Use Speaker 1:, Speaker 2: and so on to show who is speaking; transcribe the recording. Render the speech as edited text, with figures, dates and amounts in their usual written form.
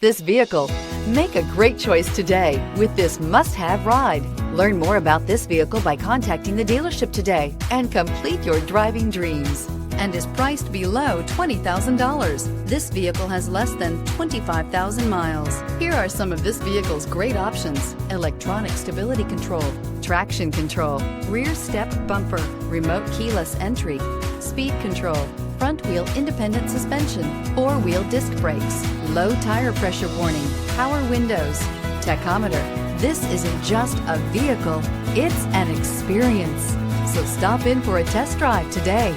Speaker 1: this vehicle. Make a great choice today with this must-have ride. Learn more about this vehicle by contacting the dealership today and complete your driving dreams, and is priced below $20,000. This vehicle has less than 25,000 miles. Here are some of this vehicle's great options: electronic stability control, traction control, rear step bumper, remote keyless entry, speed control, front wheel independent suspension, four-wheel disc brakes, low tire pressure warning, power windows, tachometer. This isn't just a vehicle, it's an experience. So stop in for a test drive today.